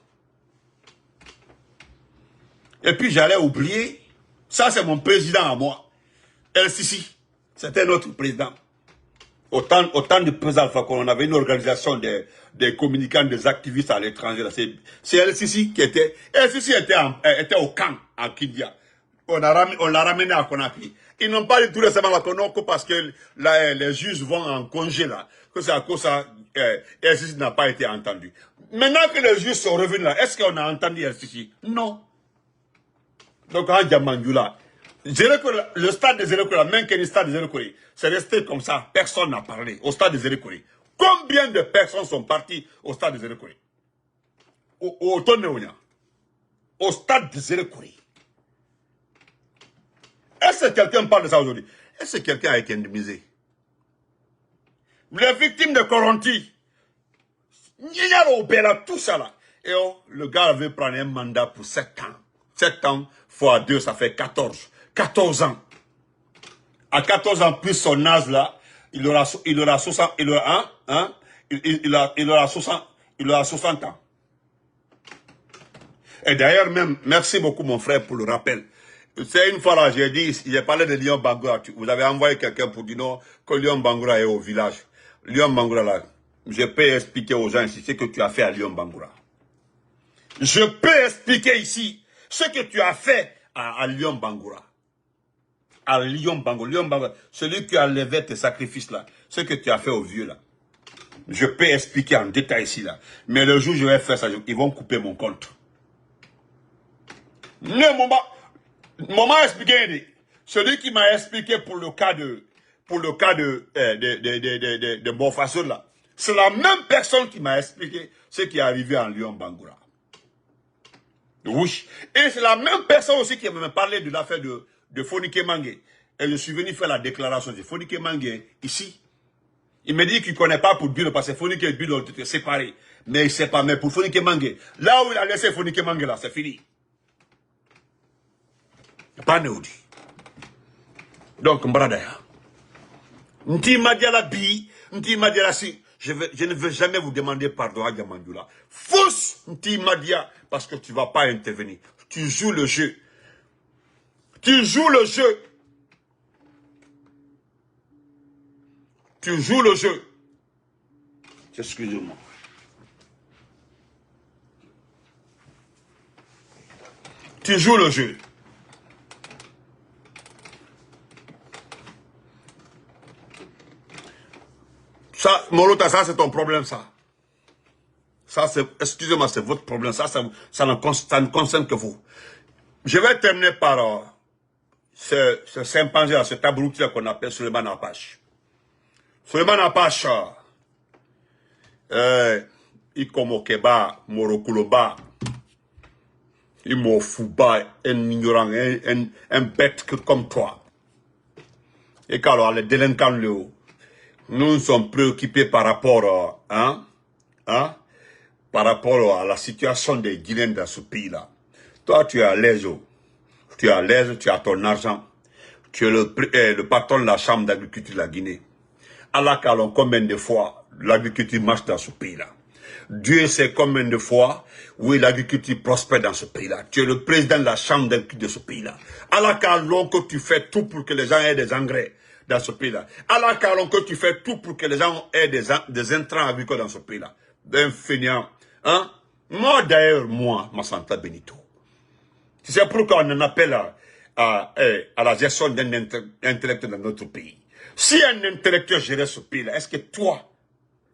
Et puis j'allais oublier, ça c'est mon président à moi, El Sisi, c'était notre président. Autant de présidents Alpha Condé, on avait une organisation des communicants, des activistes à l'étranger. C'est El Sisi qui était, El Sisi était au camp en Kindia. On l'a ramené à Conakry. Ils n'ont pas dit tout récemment à Conakry parce que là, les juges vont en congé là. Que c'est à cause ça, El Sisi n'a pas été entendu. Maintenant que les juges sont revenus là, est-ce qu'on a entendu El Sisi? Non. Donc, en Djamandjoula, le stade de Zérékoré, même que le stade de Zérékoré, c'est resté comme ça. Personne n'a parlé au stade de Zérékoré. Combien de personnes sont parties au stade de Zérékoré? Au stade de Zérékoré. Est-ce que quelqu'un parle de ça aujourd'hui? Est-ce que quelqu'un a été indemnisé? Les victimes de Coronti, tout ça là. Et le gars avait pris un mandat pour 7 ans. 7 ans fois 2, ça fait 14. 14 ans. À 14 ans plus son âge là, il aura 60, il aura 60, Il a 60 ans. Et d'ailleurs même, merci beaucoup mon frère pour le rappel. C'est une fois là, j'ai parlé de Lyon Bangoura. Vous avez envoyé quelqu'un pour dire non, que Lyon Bangoura est au village. Lyon Bangoura là, je peux expliquer aux gens ici ce que tu as fait à Lyon Bangoura. Je peux expliquer ici ce que tu as fait à Lyon Bangoura. À Lyon Bangoura, celui qui a levé tes sacrifices là, ce que tu as fait aux vieux là. Je peux expliquer en détail ici là. Mais le jour où je vais faire ça, ils vont couper mon compte. Maman a expliqué, celui qui m'a expliqué pour le cas de Bonfaso là, c'est la même personne qui m'a expliqué ce qui est arrivé en Lyon Bangoura. Oui. Et c'est la même personne aussi qui m'a parlé de l'affaire de Fonike Mangue. Et je suis venu faire la déclaration de Fonike Mangue ici. Il me dit qu'il ne connaît pas pour Bilo parce que Fonike et Bilo ont été séparés. Mais il ne sait pas. Mais pour Fonike Mangue, là où il a laissé Fonike Mangue là, c'est fini. Pas Neudi. Donc, Mbradaya. Nti Madiala Bi, Nti Madiala Si. Je ne veux jamais vous demander pardon à Diamandoula. Fausse Nti Madia, parce que tu ne vas pas intervenir. Tu joues le jeu. Tu joues le jeu. Tu joues le jeu. Excusez-moi. Tu joues le jeu. Ça, Morota, ça c'est ton problème, ça. Ça, c'est, excusez-moi, c'est votre problème. Ça ne concerne que vous. Je vais terminer par ce chimpanzé, ce tabourouti qu'on appelle Suleiman Apache. Suleiman Apache, Ikomokeba, Morokuloba, Imofuba, un ignorant, un bête comme toi. Et quand les délinquants, nous sommes préoccupés par rapport par rapport à la situation des Guinéens dans ce pays-là. Toi, tu es à l'aise. Tu es à l'aise, tu as ton argent. Tu es le patron de la chambre d'agriculture de la Guinée. Allah Kalon, combien de fois l'agriculture marche dans ce pays-là. Dieu sait combien de fois où l'agriculture prospère dans ce pays-là. Tu es le président de la chambre d'agriculture de ce pays-là. Allah Kalon, que tu fais tout pour que les gens aient des engrais dans ce pays-là. Allah Kalon, que tu fais tout pour que les gens aient des intrants agricoles dans ce pays-là. D'un fainéant. Hein? Moi d'ailleurs, Massanta Benito. C'est pourquoi on en appelle à la gestion d'un intellectuel dans notre pays. Si un intellectuel gérait ce pays-là, est-ce que toi,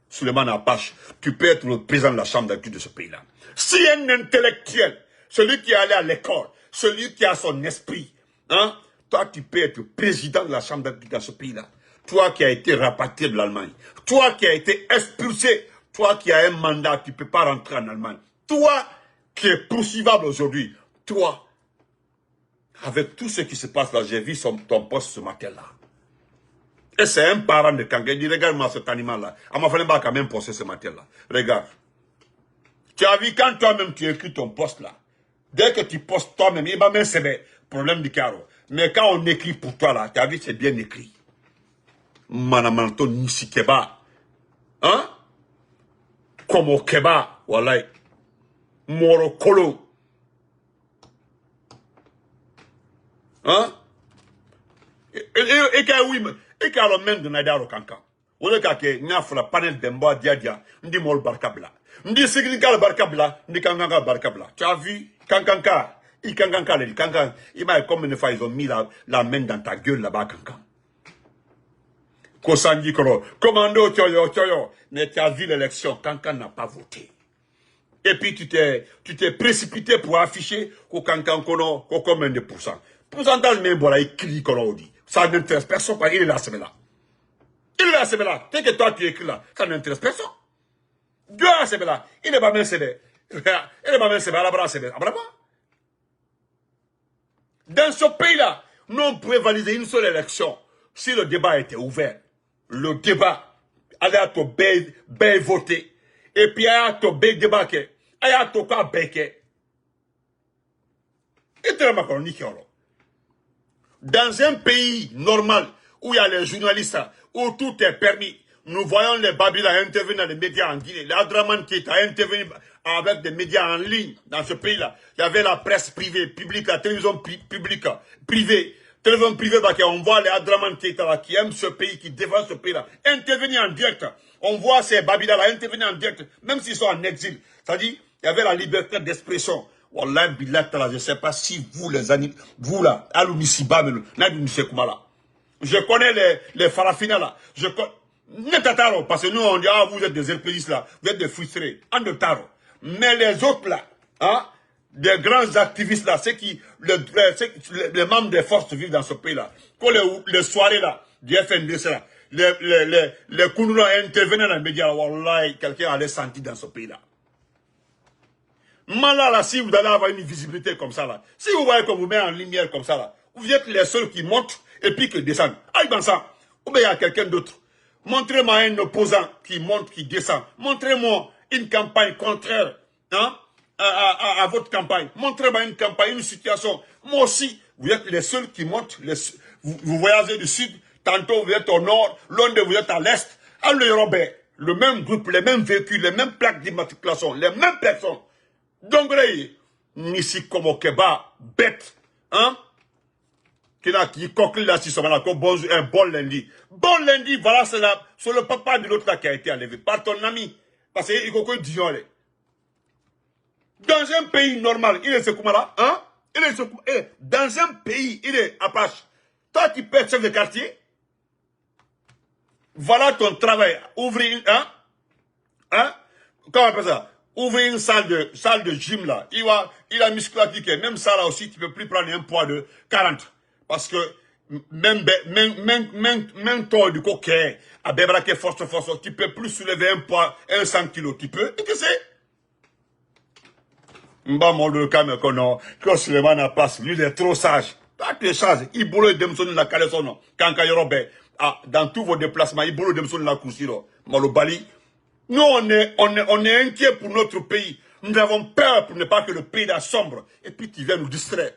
Suleiman Apache, tu peux être le président de la chambre d'agriculture de ce pays-là? Si un intellectuel, celui qui est allé à l'école, celui qui a son esprit, hein, toi tu peux être président de la chambre d'agriculture de ce pays-là. Toi qui as été rapatrié de l'Allemagne, toi qui as été expulsé, toi qui as un mandat, tu ne peux pas rentrer en Allemagne. Toi qui es poursuivable aujourd'hui, toi, avec tout ce qui se passe là, j'ai vu ton poste ce matin-là. Et c'est un parent de Kanké. Il dit, regarde-moi cet animal-là. À ma femme, quand même posté ce matin-là. Regarde. Tu as vu quand toi-même tu écris ton poste là. Dès que tu postes toi-même, il va même c'est le problème du carreau. Mais quand on écrit pour toi là, tu as vu, c'est bien écrit. Manamanto Nisikeba. Hein? Como Keba. Voilà. Moro Kolo. Hein? Et quand oui, et quand le même de Nadaro Kanka. Ou le cas que n'y a fait la panel d'embois diadia, m'di mol barkabla. M'di signical barkabla, m'di kankanga barkabla. Tu as vu, kankanka, il kankanka, le kankan, il m'a comme une fois ils ont mis la main dans ta gueule là-bas, kankan. Kosangi Koro, commando, tioyo, mais tu as vu l'élection, kankan n'a pas voté. Et puis tu t'es précipité pour afficher qu'au kankan kono, qu'au combien de pourcents. Pourcentage même, voilà, il crie comme on dit. Ça n'intéresse personne, il est là, c'est là. Il est là, c'est là. Dès que toi tu écris là, ça n'intéresse personne. Dieu a c'est là. Il n'est pas même c'est là. Il n'est pas même c'est là, là, c'est là. Dans ce pays-là, nous on pouvait valider une seule élection si le débat était ouvert. Le débat allait à ton bé voter. Et puis à ton bé débarquer. À ton cas béquer. Et tu l'as pas dans un pays normal, où il y a les journalistes, où tout est permis, nous voyons les Babila intervenir dans les médias en Guinée. Les Adraman qui a intervenu avec des médias en ligne dans ce pays-là. Il y avait la presse privée, publique, la télévision publique, privée. Télévision privée, on voit les Adraman qui aiment ce pays, qui défendent ce pays-là, intervenir en direct. On voit ces Babila-là intervenir en direct, même s'ils sont en exil. C'est-à-dire, il y avait la liberté d'expression. Wallah, billah, je ne sais pas si vous, les animaux, vous là, Aloumissiba, je connais les Farafina là. Je connais. Netataro, parce que nous on dit, ah, vous êtes des RPDistes là, vous êtes des frustrés. En de taro. Mais les autres là, hein, des grands activistes là, ceux qui, les membres des forces vivent dans ce pays là, quand les soirées là, du FNDC là, les Kounoura intervenaient dans les médias là, wallah, quelqu'un allait sentir dans ce pays là. Malala, si vous allez avoir une visibilité comme ça là, si vous voyez qu'on vous met en lumière comme ça là, vous êtes les seuls qui montent et puis qui descendent. Aïe dans ça, ou bien il y a quelqu'un d'autre. Montrez-moi un opposant qui monte, qui descend. Montrez-moi une campagne contraire, hein, à votre campagne. Montrez-moi une campagne, une situation. Moi aussi, vous êtes les seuls qui montent. Vous voyagez du sud, tantôt vous êtes au nord, l'un de vous êtes à l'est. Alors, Robert, le même groupe, les mêmes véhicules, les mêmes plaques d'immatriculation, les mêmes personnes. Donc, Nissi comme Keba, bête, hein? Qui coquille là, si ça va un bon lundi. Bon lundi, voilà, c'est le papa de l'autre là qui a été enlevé. Par ton ami. Parce qu'il y a Dijon. Dans un pays normal, il est ce comment là, hein? Il est ce dans un pays, il est Apache. Toi, tu peux être chef de quartier. Voilà ton travail. Ouvrir, hein? Comment on appelle ça? Ouvrir une salle de gym là. Il a musculature. Même ça là aussi, tu ne peux plus prendre un poids de 40. Parce que même toi du coquet, à Bébraké force, tu ne peux plus soulever un poids, 100 kilos. Tu peux, et que c'est? Mba mon le camé que Suleiman a passé, lui il est trop sage. Toi tu es sage, il boule Demson la caleçon, quand Kayorobé, dans tous vos déplacements, il boule Demson la coursiro, Malobali. Nous on est inquiet pour notre pays. Nous avons peur pour ne pas que le pays soit sombre. Et puis tu viens nous distraire.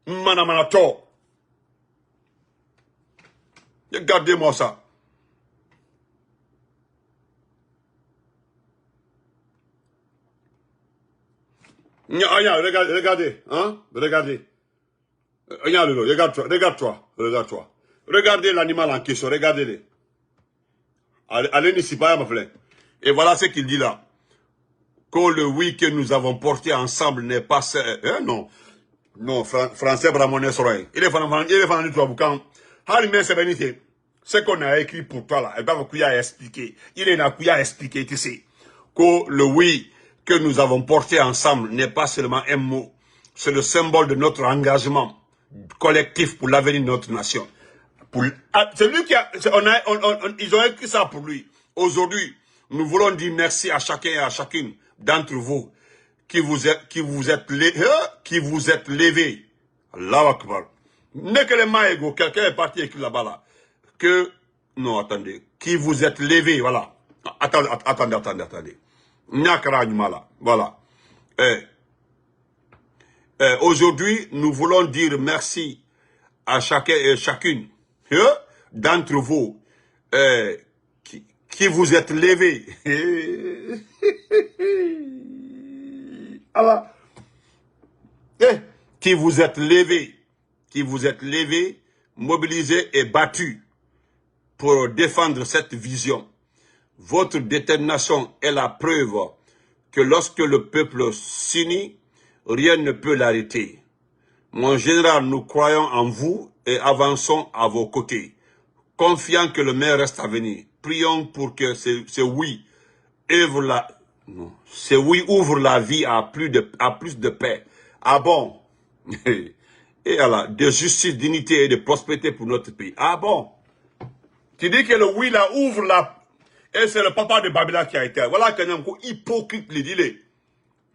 Manamanato. Regardez-moi ça. Regardez, hein? Regardez. Regarde-toi. Regardez l'animal en question, regardez-le. Allez ici, pas ma frère. Et voilà ce qu'il dit là. Que le oui que nous avons porté ensemble n'est pas... non. Non, français Bramonet Soray. Il est fan du toi boucan. Harimé Sébenité. Ce qu'on a écrit pour toi là, il va vous expliquer. Il est là pour expliquer, tu sais. Que le oui que nous avons porté ensemble n'est pas seulement un mot. C'est le symbole de notre engagement collectif pour l'avenir de notre nation. C'est lui qui a... ils ont écrit ça pour lui. Aujourd'hui, nous voulons dire merci à chacun et à chacune d'entre vous qui vous êtes levés. Allahu Akbar. N'est que les maïgos, quelqu'un est parti écrire là-bas là. Que, non, attendez, qui vous êtes levés, voilà. Attendez. Voilà. Aujourd'hui, nous voulons dire merci à chacun et chacune d'entre vous qui vous êtes levés. Alors, qui vous êtes levés, mobilisés et battus pour défendre cette vision. Votre détermination est la preuve que lorsque le peuple s'unit, rien ne peut l'arrêter. Mon général, nous croyons en vous et avançons à vos côtés. Confiant que le meilleur reste à venir. Prions pour que ce oui ouvre la vie à plus de paix. Ah bon? Et alors, de justice, dignité et de prospérité pour notre pays. Ah bon? Tu dis que le oui là ouvre la... Et c'est le papa de Babila qui a été... Voilà qu'un homme hypocrite, il dit,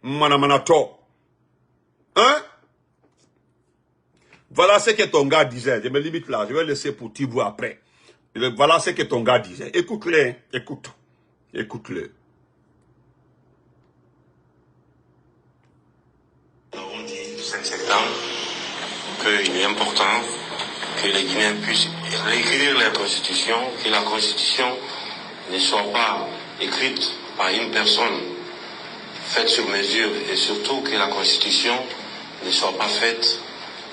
Manamanato. Hein? Voilà ce que ton gars disait. Je me limite là, je vais laisser pour Tibou après. Voilà ce que ton gars disait. Écoute-le, écoute-le. Nous avons dit le 5 septembre qu'il est important que les Guinéens puissent réécrire la Constitution, que la Constitution ne soit pas écrite par une personne faite sur mesure et surtout que la Constitution ne soit pas faite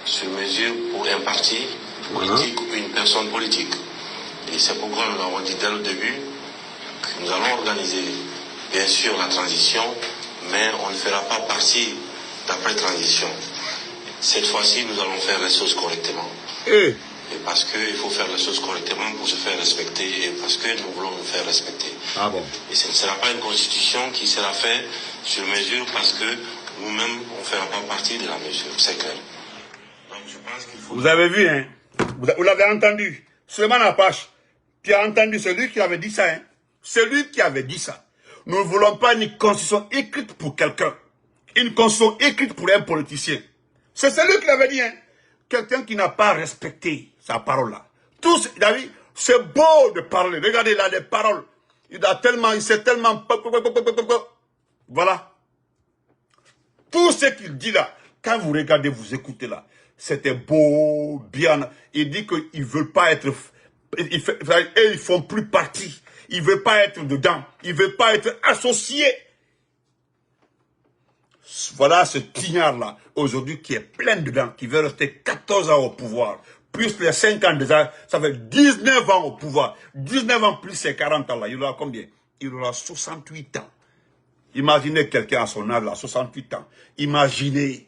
sur mesure pour un parti politique ou une personne politique. Et c'est pourquoi nous avons dit dès le début que nous allons organiser bien sûr la transition, mais on ne fera pas partie d'après transition. Cette fois-ci, nous allons faire les choses correctement. Et parce qu'il faut faire les choses correctement pour se faire respecter et parce que nous voulons nous faire respecter. Ah bon? Et ce ne sera pas une constitution qui sera faite sur mesure parce que nous-mêmes, on ne fera pas partie de la mesure, c'est clair. Donc je pense qu'il faut... Vous avez vu, hein? Vous l'avez entendu. Suleiman Apache, tu as entendu celui qui avait dit ça, hein? Celui qui avait dit ça. Nous ne voulons pas une constitution écrite pour quelqu'un. Une constitution écrite pour un politicien. C'est celui qui l'avait dit, hein? Quelqu'un qui n'a pas respecté sa parole là. Tous, David, c'est beau de parler. Regardez là, les paroles. Il s'est tellement... Voilà. Tout ce qu'il dit là, quand vous regardez, vous écoutez là, c'était beau, bien. Il dit qu'ils ne veulent pas être... Et ils font plus partie. Ils ne veulent pas être dedans. Ils ne veulent pas être associés. Voilà ce tignard-là, aujourd'hui, qui est plein dedans, qui veut rester 14 ans au pouvoir, plus les 5 ans déjà, ça fait 19 ans au pouvoir. 19 ans plus ces 40 ans-là, il aura combien? Il aura 68 ans. Imaginez quelqu'un à son âge, là, 68 ans. Imaginez.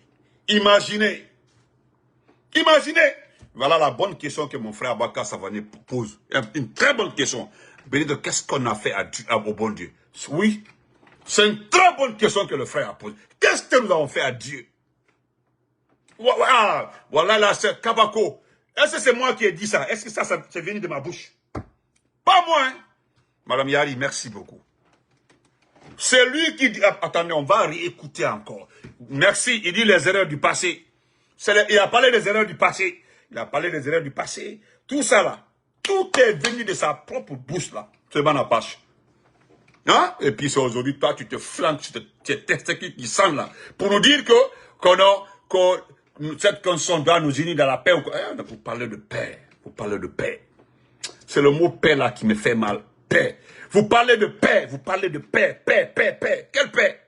Voilà la bonne question que mon frère Abaka Savané pose. Une très bonne question. Bénédicte, qu'est-ce qu'on a fait au bon Dieu? Oui. C'est une très bonne question que le frère a posée. Qu'est-ce que nous avons fait à Dieu? Voilà là, c'est Kabako. Est-ce que c'est moi qui ai dit ça? Est-ce que ça c'est venu de ma bouche? Pas moi, hein? Madame Yari, merci beaucoup. C'est lui qui dit... Attendez, on va réécouter encore. Merci, il dit les erreurs du passé. Il a parlé des erreurs du passé. Tout ça là. Tout est venu de sa propre bouche là. C'est bon Apache. Hein? Et puis c'est aujourd'hui, toi, tu te flanques, tu es testé qui sent là. Pour nous dire que cette constitution doit nous unir dans la paix. Vous parlez de paix. C'est le mot paix là qui me fait mal. Paix. Vous parlez de paix. Paix. Quelle paix?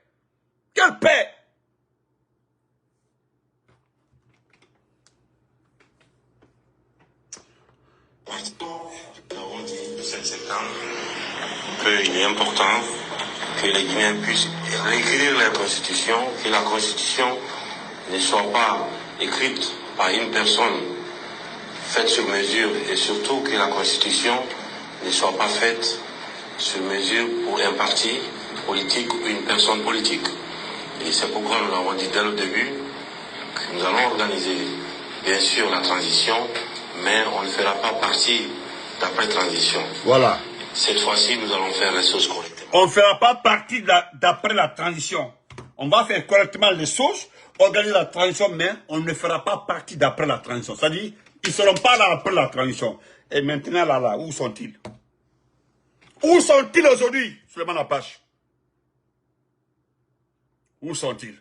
Nous avons dit le 7 septembre qu'il est important que les Guinéens puissent réécrire la Constitution, que la Constitution ne soit pas écrite par une personne faite sur mesure et surtout que la Constitution ne soit pas faite sur mesure pour un parti politique ou une personne politique. Et c'est pourquoi nous avons dit dès le début que nous allons organiser bien sûr la transition, mais on ne fera pas partie d'après transition. Voilà. Cette fois-ci, nous allons faire les choses correctement. On ne fera pas partie d'après la transition. On va faire correctement les choses, organiser la transition, mais on ne fera pas partie d'après la transition. C'est-à-dire, ils ne seront pas là après la transition. Et maintenant, là, où sont-ils? Où sont-ils aujourd'hui, Suleiman Apache? Où sont-ils?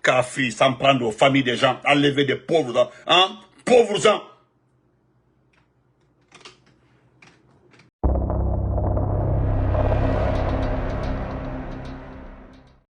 Kafri, s'en prendre aux familles des gens, enlever des pauvres gens, hein? Pauvres gens.